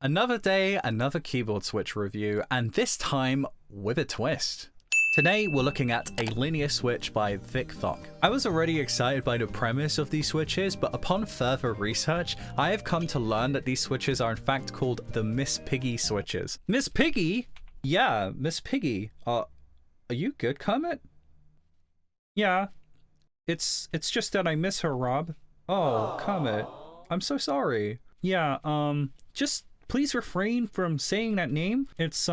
Another day, another keyboard switch review, and this time with a twist. Today we're looking at a linear switch by Thic Thock. I was already excited by the premise of these switches, but upon further research, I have come to learn that these switches are in fact called the Ms Piggy switches. Ms Piggy? Yeah, Ms Piggy. Are you good, Kermit? Yeah. It's just that I miss her, Rob. Oh, Kermit. I'm so sorry. Yeah, just please refrain from saying that name. It's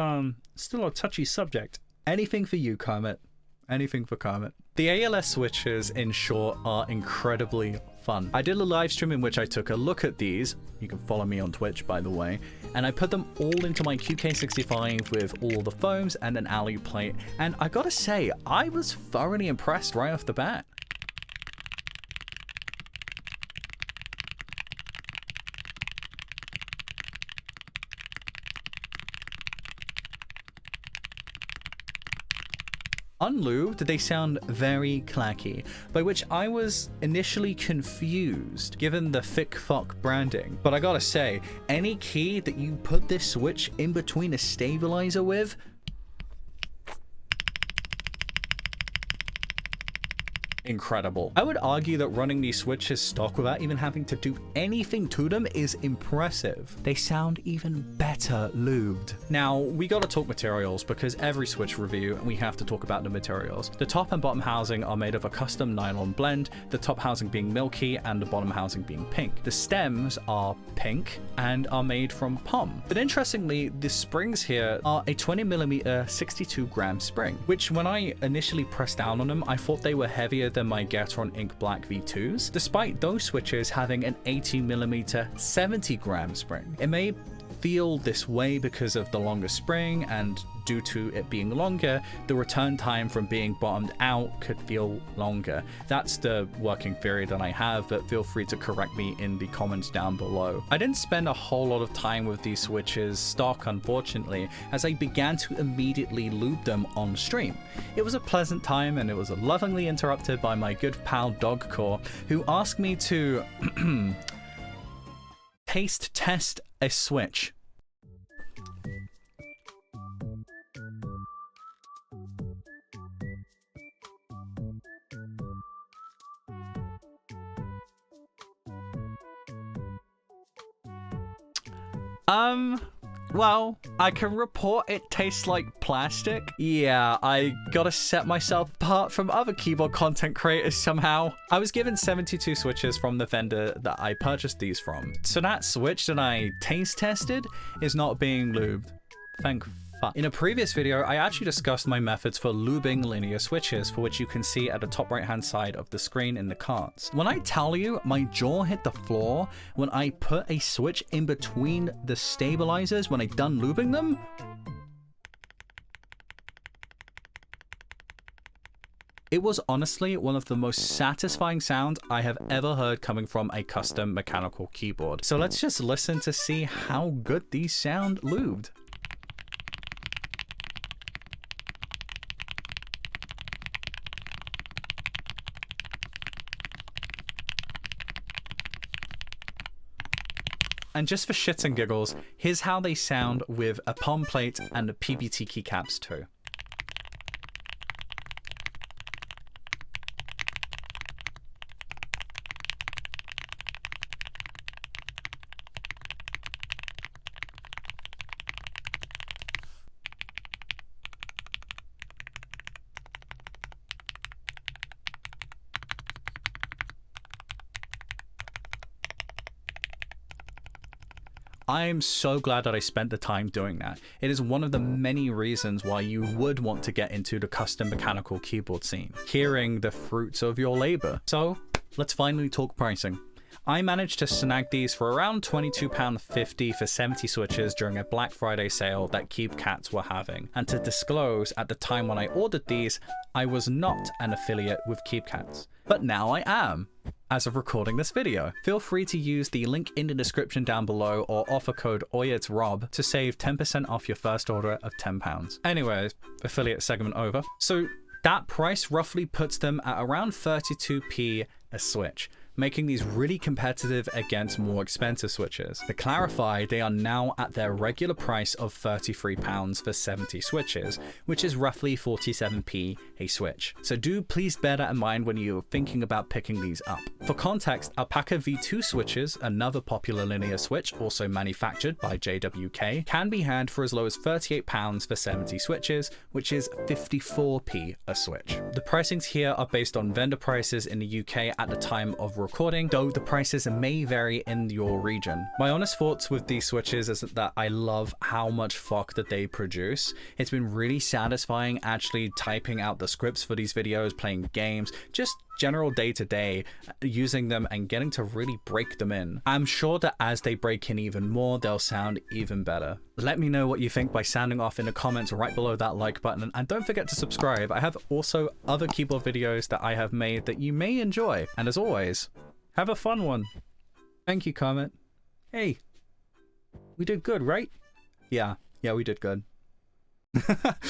still a touchy subject. Anything for you, Kermit. Anything for Kermit. The ALS switches, in short, are incredibly fun. I did a live stream in which I took a look at these. You can follow me on Twitch, by the way. And I put them all into my QK65 with all the foams and an alley plate. And I gotta say, I was thoroughly impressed right off the bat. Unlubed, they sound very clacky, by which I was initially confused given the Thic Thock branding. But I gotta say, any key that you put this switch in between a stabilizer with, incredible. I would argue that running these switches stock without even having to do anything to them is impressive. They sound even better lubed. Now, we gotta talk materials because every switch review, we have to talk about the materials. The top and bottom housing are made of a custom nylon blend, the top housing being milky and the bottom housing being pink. The stems are pink and are made from POM. But interestingly, the springs here are a 20mm 62 gram spring, which when I initially pressed down on them, I thought they were heavier than my Gateron Ink Black V2s, despite those switches having an 18mm 70 gram spring. It may feel this way because of the longer spring, and due to it being longer, the return time from being bottomed out could feel longer. That's the working theory that I have, but feel free to correct me in the comments down below. I didn't spend a whole lot of time with these switches stock, unfortunately, as I began to immediately lube them on stream. It was a pleasant time, and it was lovingly interrupted by my good pal Dogcore, who asked me to taste test a switch. Well, I can report it tastes like plastic. Yeah, I gotta set myself apart from other keyboard content creators somehow. I was given 72 switches from the vendor that I purchased these from. So that switch that I taste tested is not being lubed. Thank fuck. In a previous video, I actually discussed my methods for lubing linear switches, for which you can see at the top right hand side of the screen in the cards. When I tell you my jaw hit the floor when I put a switch in between the stabilizers when I done lubing them, it was honestly one of the most satisfying sounds I have ever heard coming from a custom mechanical keyboard. So let's just listen to see how good these sound lubed. And just for shits and giggles, here's how they sound with a POM plate and the PBT keycaps too. I'm so glad that I spent the time doing that. It is one of the many reasons why you would want to get into the custom mechanical keyboard scene, hearing the fruits of your labor. So let's finally talk pricing. I managed to snag these for around £22.50 for 70 switches during a Black Friday sale that keycaps were having. And to disclose, at the time when I ordered these, I was not an affiliate with keycaps. But now I am, as of recording this video. Feel free to use the link in the description down below or offer code OYETSROB to save 10% off your first order of £10. Anyways, affiliate segment over. So that price roughly puts them at around 32p a switch. making these really competitive against more expensive switches. To clarify, they are now at their regular price of £33 for 70 switches, which is roughly 47p a switch. So do please bear that in mind when you're thinking about picking these up. For context, Alpaca V2 switches, another popular linear switch also manufactured by JWK, can be had for as low as £38 for 70 switches, which is 54p a switch. The pricings here are based on vendor prices in the UK at the time of recording, though the prices may vary in your region. My honest thoughts with these switches is that I love how much FOC that they produce. It's been really satisfying actually typing out the scripts for these videos, playing games, just general day-to-day, using them and getting to really break them in. I'm sure that as they break in even more, they'll sound even better. Let me know what you think by sounding off in the comments right below that like button, and don't forget to subscribe. I have also other keyboard videos that I have made that you may enjoy, and as always, have a fun one. Thank you, Comet. Hey, we did good, right? Yeah, we did good.